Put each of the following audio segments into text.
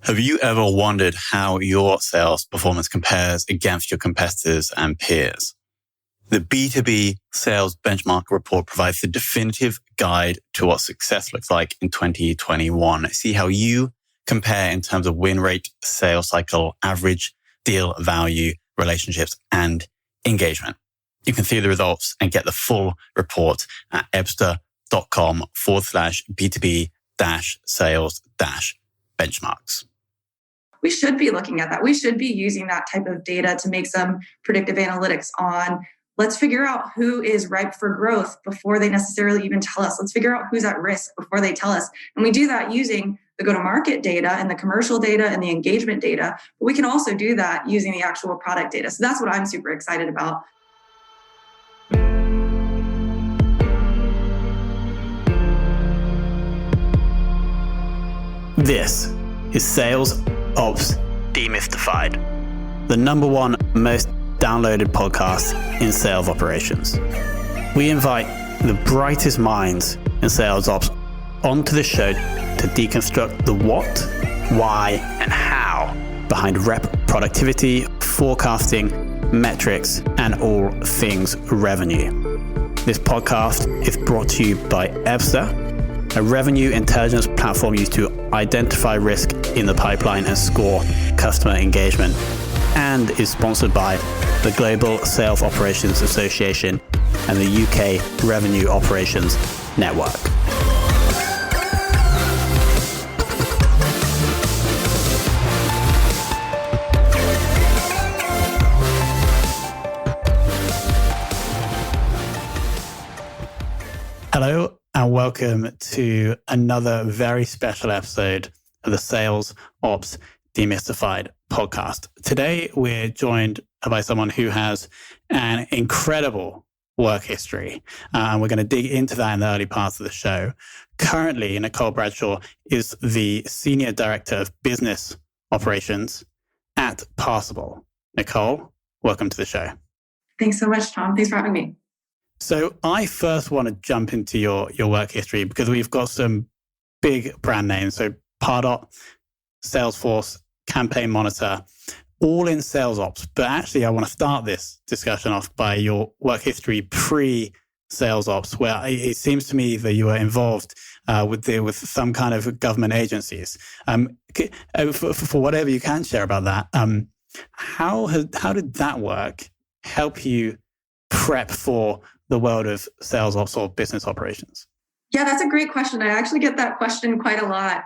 Have you ever wondered how your sales performance compares against your competitors and peers? The B2B Sales Benchmark Report provides the definitive guide to what success looks like in 2021. See how you compare in terms of win rate, sales cycle, average deal value, relationships, and engagement. You can see the results and get the full report at ebster.com/B2B-sales-benchmarks. We should be looking at that. We should be using that type of data to make some predictive analytics on, let's figure out who is ripe for growth before they necessarily even tell us. Let's figure out who's at risk before they tell us. And we do that using the go-to-market data and the commercial data and the engagement data. But we can also do that using the actual product data. So that's what I'm super excited about. This is Sales Ops Demystified, the number one most downloaded podcast in sales operations. We invite the brightest minds in sales ops onto the show to deconstruct the what, why, and how behind rep productivity, forecasting, metrics, and all things revenue. This podcast is brought to you by Ebster, a revenue intelligence platform used to identify risk in the pipeline and score customer engagement, and is sponsored by the Global Sales Operations Association and the UK Revenue Operations Network. Hello and welcome to another very special episode of the Sales Ops Demystified podcast. Today, we're joined by someone who has an incredible work history, and we're going to dig into that in the early parts of the show. Currently, Nicole Bradshaw is the Senior Director of Business Operations at Parsable. Nicole, welcome to the show. Thanks so much, Tom. Thanks for having me. So I first want to jump into your work history because we've got some big brand names. So Pardot, Salesforce, Campaign Monitor, all in sales ops. But actually, I want to start this discussion off by your work history pre-sales ops, where it seems to me that you were involved with some kind of government agencies. For whatever you can share about that, how did that work help you prep for the world of sales ops or business operations? Yeah, that's a great question. I actually get that question quite a lot.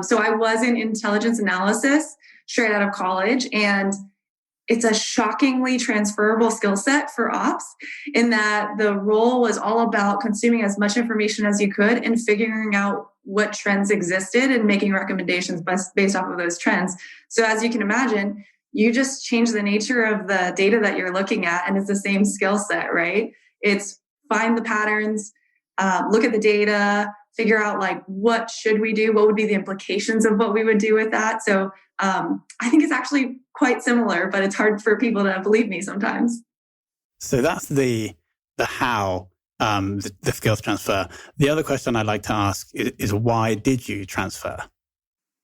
So I was in intelligence analysis straight out of college, and it's a shockingly transferable skill set for ops in that the role was all about consuming as much information as you could and figuring out what trends existed and making recommendations based off of those trends. So as you can imagine, you just change the nature of the data that you're looking at, and it's the same skill set, right? It's find the patterns, look at the data, figure out like what should we do, what would be the implications of what we would do with that. So I think it's actually quite similar, but it's hard for people to believe me sometimes. So that's the how, the skills transfer. The other question I'd like to ask is why did you transfer?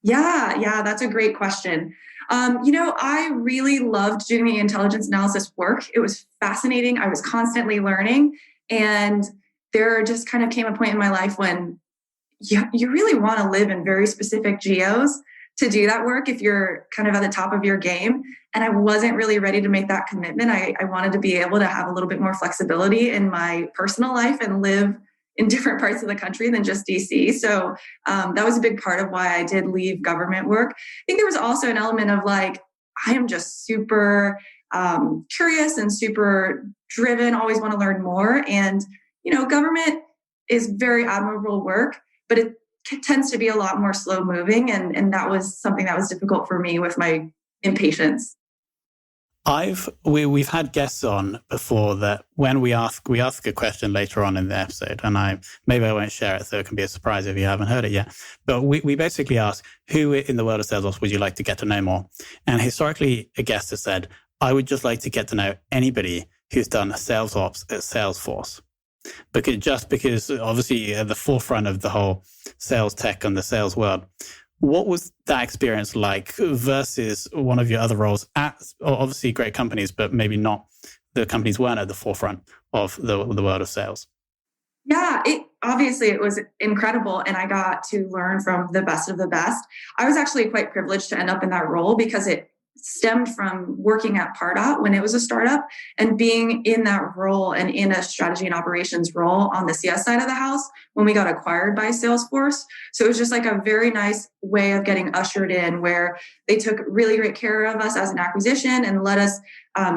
Yeah, that's a great question. I really loved doing the intelligence analysis work. It was fascinating. I was constantly learning. And there just kind of came a point in my life when you really want to live in very specific geos to do that work if you're kind of at the top of your game. And I wasn't really ready to make that commitment. I wanted to be able to have a little bit more flexibility in my personal life and live in different parts of the country than just DC. So that was a big part of why I did leave government work. I think there was also an element of like, I am just super curious and super driven, always want to learn more. And, government is very admirable work, but it tends to be a lot more slow moving. And that was something that was difficult for me with my impatience. We've had guests on before that when we ask a question later on in the episode, and maybe I won't share it so it can be a surprise if you haven't heard it yet. But we basically ask, who in the world of sales ops would you like to get to know more? And historically, a guest has said, I would just like to get to know anybody who's done sales ops at Salesforce. Because obviously at the forefront of the whole sales tech and the sales world. What was that experience like versus one of your other roles at obviously great companies, but maybe not, the companies weren't at the forefront of the world of sales? Yeah, it was incredible. And I got to learn from the best of the best. I was actually quite privileged to end up in that role because it stemmed from working at Pardot when it was a startup and being in that role and in a strategy and operations role on the CS side of the house when we got acquired by Salesforce. So it was just like a very nice way of getting ushered in where they took really great care of us as an acquisition and let us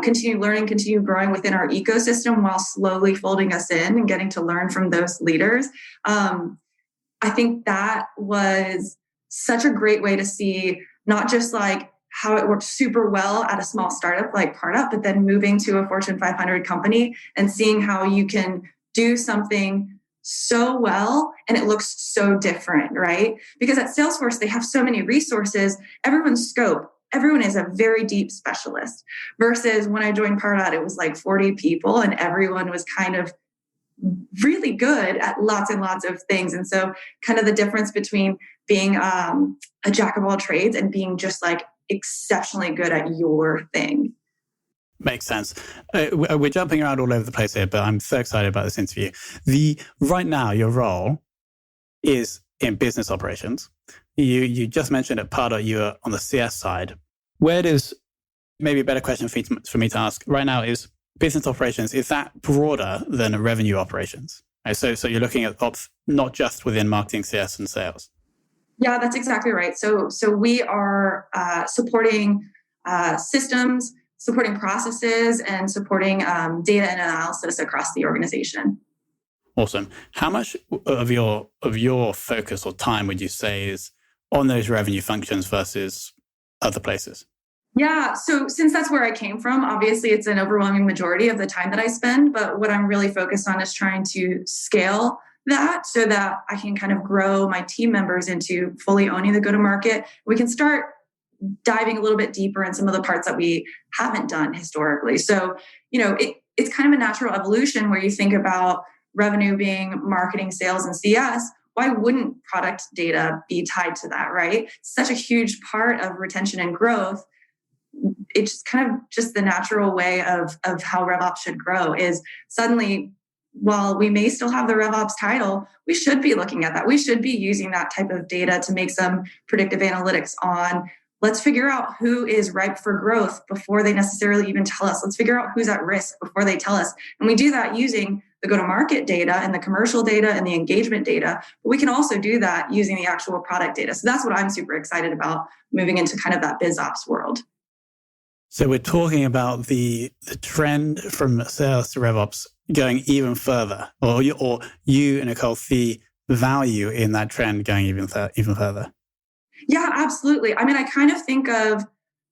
continue learning, continue growing within our ecosystem while slowly folding us in and getting to learn from those leaders. I think that was such a great way to see not just like how it worked super well at a small startup like Pardot, but then moving to a Fortune 500 company and seeing how you can do something so well and it looks so different, right? Because at Salesforce, they have so many resources, everyone's scope, everyone is a very deep specialist versus when I joined Pardot, it was like 40 people and everyone was kind of really good at lots and lots of things. And so kind of the difference between being a jack of all trades and being just like exceptionally good at your thing. Makes sense. We're jumping around all over the place here, but I'm so excited about this interview. Right now, your role is in business operations. You just mentioned at Pardot you are on the CS side. Where does, maybe a better question for me to ask right now is, business operations, is that broader than revenue operations? Right, so you're looking at ops not just within marketing, CS, and sales. Yeah, that's exactly right. So we are supporting systems, supporting processes, and supporting data and analysis across the organization. Awesome. How much of your focus or time would you say is on those revenue functions versus other places? Yeah, so since that's where I came from, obviously it's an overwhelming majority of the time that I spend, but what I'm really focused on is trying to scale that so that I can kind of grow my team members into fully owning the go-to-market. We can start diving a little bit deeper in some of the parts that we haven't done historically. So, it's kind of a natural evolution where you think about revenue being marketing, sales, and CS. Why wouldn't product data be tied to that, right? Such a huge part of retention and growth. It's kind of just the natural way of how RevOps should grow is suddenly, while we may still have the RevOps title, we should be looking at that. We should be using that type of data to make some predictive analytics on, let's figure out who is ripe for growth before they necessarily even tell us. Let's figure out who's at risk before they tell us. And we do that using the go-to-market data and the commercial data and the engagement data. But we can also do that using the actual product data. So that's what I'm super excited about moving into kind of that biz ops world. So we're talking about the trend from sales to RevOps going even further, or you, Nicole, see value in that trend going even further. Yeah, absolutely. I mean, I kind of think of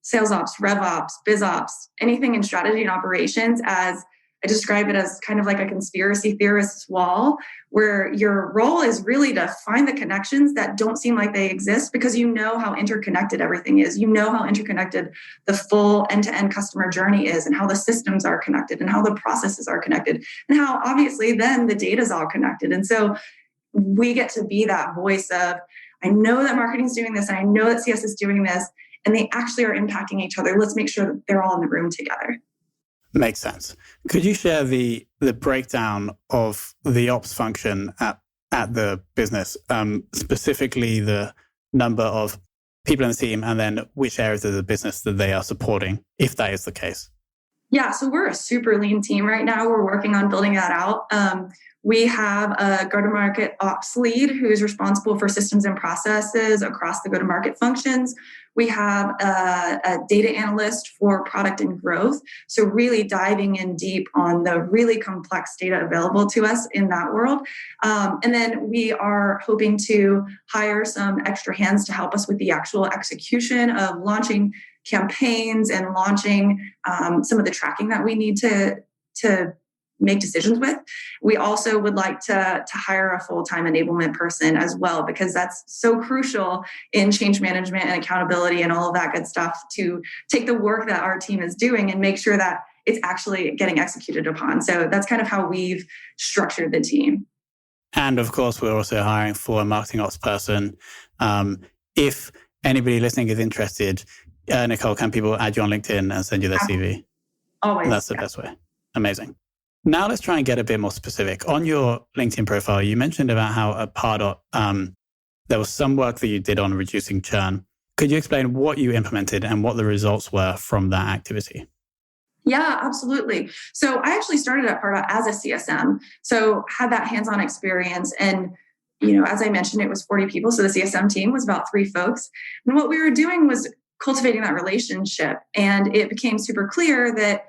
sales ops, RevOps, biz ops, anything in strategy and operations as, I describe it as kind of like a conspiracy theorist's wall, where your role is really to find the connections that don't seem like they exist because you know how interconnected everything is. You know how interconnected the full end-to-end customer journey is and how the systems are connected and how the processes are connected and how obviously then the data is all connected. And so we get to be that voice of, I know that marketing is doing this and I know that CS is doing this and they actually are impacting each other. Let's make sure that they're all in the room together. Makes sense. Could you share the breakdown of the ops function at the business, specifically the number of people in the team, and then which areas of the business that they are supporting, if that is the case? Yeah, so we're a super lean team right now. We're working on building that out. We have a go-to-market ops lead who's responsible for systems and processes across the go-to-market functions. We have a data analyst for product and growth. So really diving in deep on the really complex data available to us in that world. And then we are hoping to hire some extra hands to help us with the actual execution of launching campaigns and launching some of the tracking that we need to make decisions with. We also would like to hire a full-time enablement person as well, because that's so crucial in change management and accountability and all of that good stuff to take the work that our team is doing and make sure that it's actually getting executed upon. So that's kind of how we've structured the team. And of course, we're also hiring for a marketing ops person. if anybody listening is interested, Nicole, can people add you on LinkedIn and send you their CV? Always. That's the best way. Amazing. Now let's try and get a bit more specific. On your LinkedIn profile, you mentioned about how at Pardot, there was some work that you did on reducing churn. Could you explain what you implemented and what the results were from that activity? Yeah, absolutely. So I actually started at Pardot as a CSM. So had that hands-on experience. And, as I mentioned, it was 40 people. So the CSM team was about 3 folks. And what we were doing was cultivating that relationship. And it became super clear that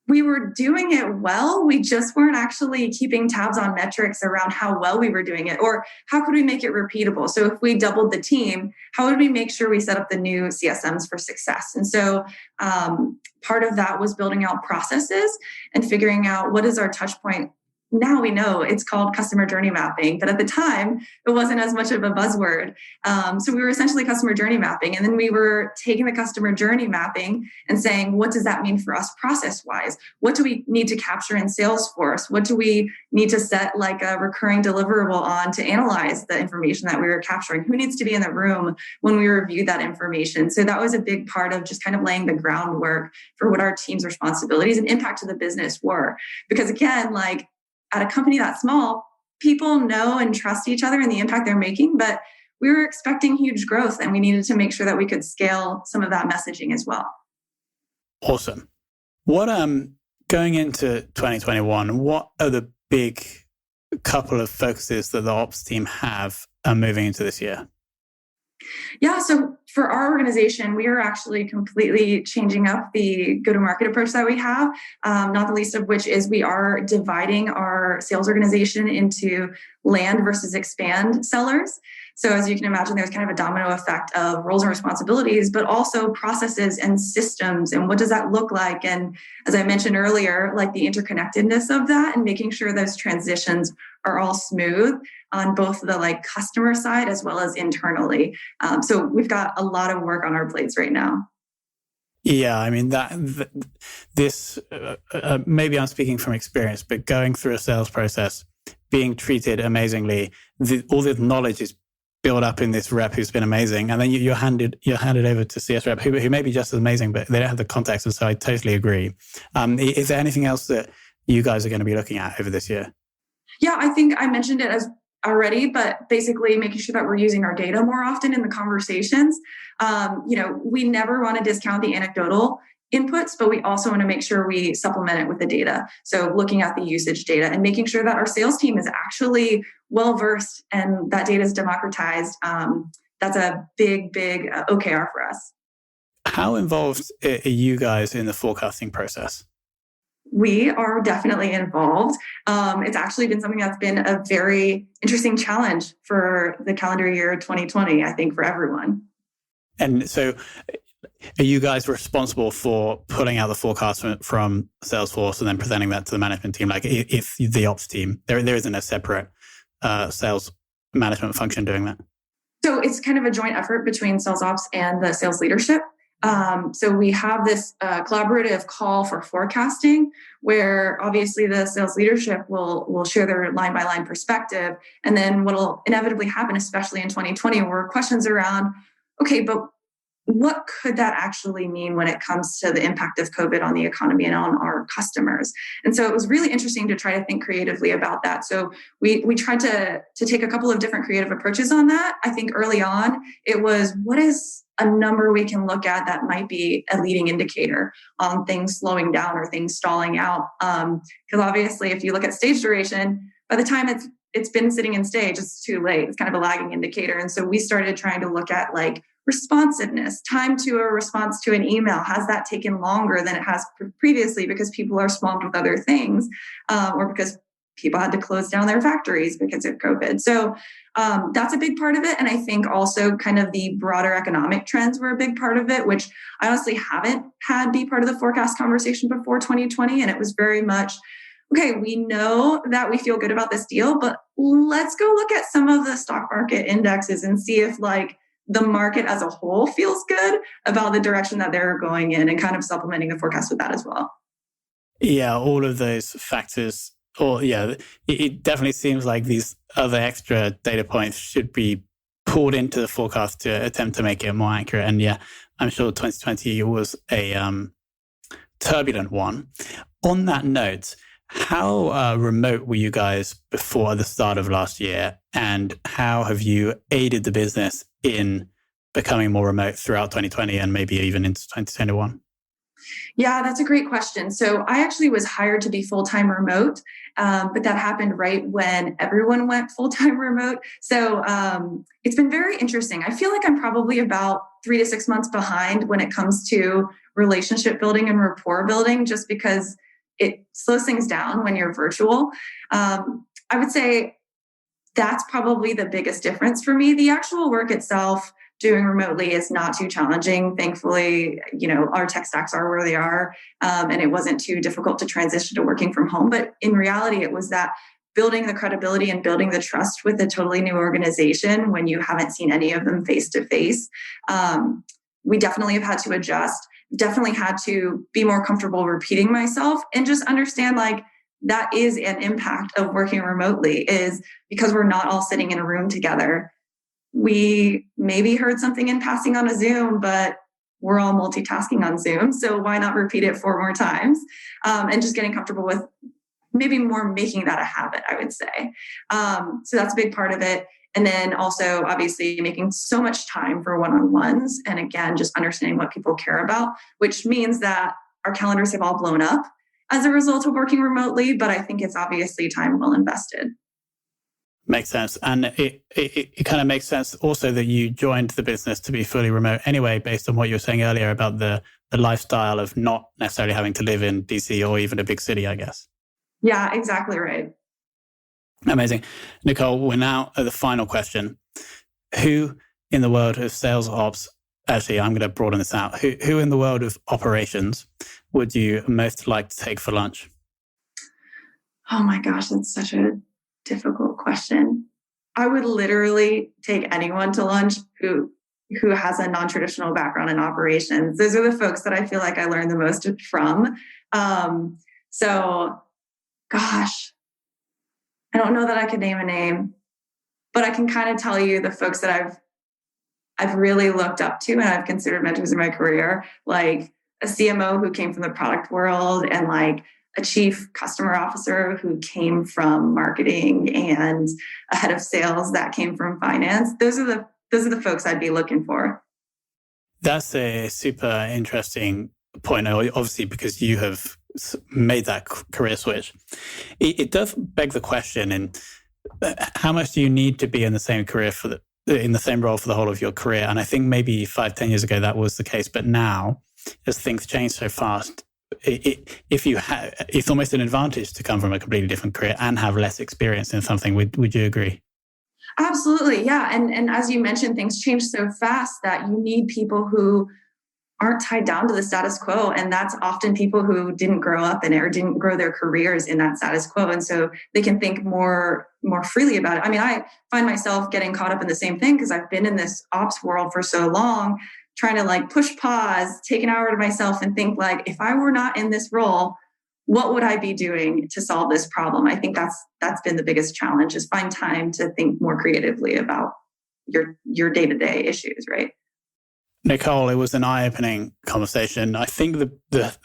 we were doing it well. We just weren't actually keeping tabs on metrics around how well we were doing it, or how could we make it repeatable? So if we doubled the team, how would we make sure we set up the new CSMs for success? And so part of that was building out processes and figuring out what is our touch point. Now we know it's called customer journey mapping, but at the time it wasn't as much of a buzzword. So we were essentially customer journey mapping. And then we were taking the customer journey mapping and saying, what does that mean for us process-wise? What do we need to capture in Salesforce? What do we need to set like a recurring deliverable on to analyze the information that we were capturing? Who needs to be in the room when we review that information? So that was a big part of just kind of laying the groundwork for what our team's responsibilities and impact to the business were. Because again, like, at a company that small, people know and trust each other and the impact they're making, but we were expecting huge growth and we needed to make sure that we could scale some of that messaging as well. Awesome. What going into 2021, what are the big couple of focuses that the ops team have moving into this year? Yeah, so for our organization, we are actually completely changing up the go-to-market approach that we have, not the least of which is we are dividing our sales organization into land versus expand sellers. So as you can imagine, there's kind of a domino effect of roles and responsibilities, but also processes and systems. And what does that look like? And as I mentioned earlier, like the interconnectedness of that and making sure those transitions are all smooth on both the like customer side as well as internally. So we've got a lot of work on our plates right now. Yeah, I mean this maybe I'm speaking from experience, but going through a sales process, being treated amazingly, all the knowledge is built up in this rep who's been amazing, and then you're handed over to CS rep who may be just as amazing, but they don't have the context. And so I totally agree. Is there anything else that you guys are going to be looking at over this year? Yeah, I think I mentioned it as already, but basically making sure that we're using our data more often in the conversations. We never want to discount the anecdotal inputs, but we also want to make sure we supplement it with the data. So looking at the usage data and making sure that our sales team is actually well-versed and that data is democratized. That's a big OKR for us. How involved are you guys in the forecasting process? We are definitely involved. It's actually been something that's been a very interesting challenge for the calendar year 2020, I think, for everyone. And so are you guys responsible for pulling out the forecast from Salesforce and then presenting that to the management team? Like if the ops team, there isn't a separate sales management function doing that? So it's kind of a joint effort between sales ops and the sales leadership. So we have this collaborative call for forecasting where obviously the sales leadership will share their line by line perspective. And then what will inevitably happen, especially in 2020, were questions around, okay, but what could that actually mean when it comes to the impact of COVID on the economy and on our customers? And so it was really interesting to try to think creatively about that. So we tried to take a couple of different creative approaches on that. I think early on, it was, what is a number we can look at that might be a leading indicator on things slowing down or things stalling out? Because obviously, if you look at stage duration, by the time it's been sitting in stage, it's too late. It's kind of a lagging indicator. And so we started trying to look at like responsiveness, time to a response to an email. Has that taken longer than it has previously because people are swamped with other things or because people had to close down their factories because of COVID? So that's a big part of it. And I think also kind of the broader economic trends were a big part of it, which I honestly haven't had be part of the forecast conversation before 2020. And it was very much, okay, we know that we feel good about this deal, but let's go look at some of the stock market indexes and see if like the market as a whole feels good about the direction that they're going in and kind of supplementing the forecast with that as well. Yeah, all of those factors, it definitely seems like these other extra data points should be pulled into the forecast to attempt to make it more accurate. And yeah, I'm sure 2020 was a turbulent one. On that note, how remote were you guys before the start of last year? And how have you aided the business in becoming more remote throughout 2020 and maybe even into 2021? Yeah, that's a great question. So I actually was hired to be full-time remote, but that happened right when everyone went full-time remote. So it's been very interesting. I feel like I'm probably about 3 to 6 months behind when it comes to relationship building and rapport building, just because it slows things down when you're virtual. I would say that's probably the biggest difference for me. The actual work itself, doing remotely, is not too challenging. Thankfully, our tech stacks are where they are, and it wasn't too difficult to transition to working from home. But in reality, it was that building the credibility and building the trust with a totally new organization when you haven't seen any of them face to face. We definitely have had to adjust, definitely had to be more comfortable repeating myself and just understand that is an impact of working remotely, is because we're not all sitting in a room together. We maybe heard something in passing on a Zoom, but we're all multitasking on Zoom. So why not repeat it 4 more times? And just getting comfortable with maybe more making that a habit, I would say. So that's a big part of it. And then also, obviously, making so much time for one-on-ones. And again, just understanding what people care about, which means that our calendars have all blown up as a result of working remotely. But I think it's obviously time well invested. Makes sense. And it kind of makes sense also that you joined the business to be fully remote anyway, based on what you were saying earlier about the lifestyle of not necessarily having to live in DC or even a big city, I guess. Yeah, exactly right. Amazing. Nicole, we're now at the final question. Who in the world of sales ops, actually, I'm going to broaden this out. Who in the world of operations would you most like to take for lunch? Oh my gosh, that's such a difficult question. I would literally take anyone to lunch who has a non-traditional background in operations. Those are the folks that I feel like I learned the most from. So, gosh, I don't know that I could name a name, but I can kind of tell you the folks that I've really looked up to and I've considered mentors in my career, like a CMO who came from the product world and like a chief customer officer who came from marketing and a head of sales that came from finance. Those are the folks I'd be looking for. That's a super interesting point, obviously, because you have made that career switch. It does beg the question, and how much do you need to be in the same career in the same role for the whole of your career? And I think maybe 5-10 years ago that was the case, but now, as things change so fast, it's almost an advantage to come from a completely different career and have less experience in something. Would you agree? Absolutely, yeah. And as you mentioned, things change so fast that you need people who aren't tied down to the status quo. And that's often people who didn't grow up in it or didn't grow their careers in that status quo. And so they can think more freely about it. I mean, I find myself getting caught up in the same thing because I've been in this ops world for so long, trying to push pause, take an hour to myself and think if I were not in this role, what would I be doing to solve this problem? I think that's been the biggest challenge, is find time to think more creatively about your day-to-day issues, right? Nicole, it was an eye-opening conversation. I think the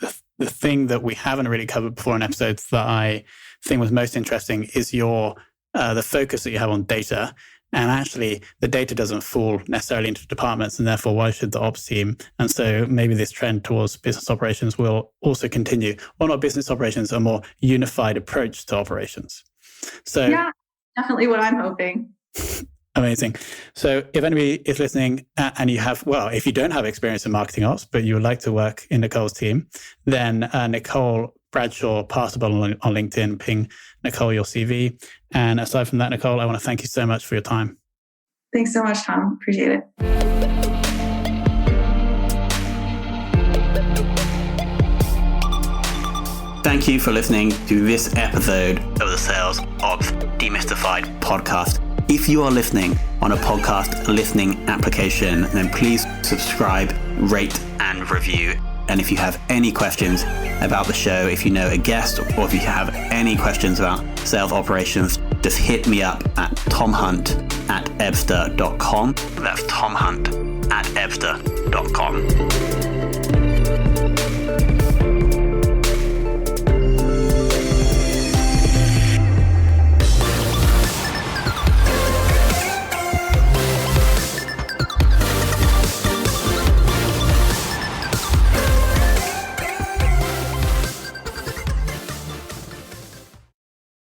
thing that we haven't really covered before in episodes that I think was most interesting is the focus that you have on data. And actually, the data doesn't fall necessarily into departments, and therefore, why should the ops team? And so maybe this trend towards business operations will also continue. Well, not business operations, a more unified approach to operations. So yeah, definitely what I'm hoping. Amazing. So if anybody is listening and if you don't have experience in marketing ops, but you would like to work in Nicole's team, then Nicole Bradshaw, Parsable on LinkedIn, ping Nicole your CV. And aside from that, Nicole, I want to thank you so much for your time. Thanks so much, Tom. Appreciate it. Thank you for listening to this episode of the Sales Ops Demystified Podcast. If you are listening on a podcast listening application, then please subscribe, rate, and review. And if you have any questions about the show, if you know a guest, or if you have any questions about sales operations, just hit me up at tomhunt@ebster.com. That's tomhunt@ebster.com.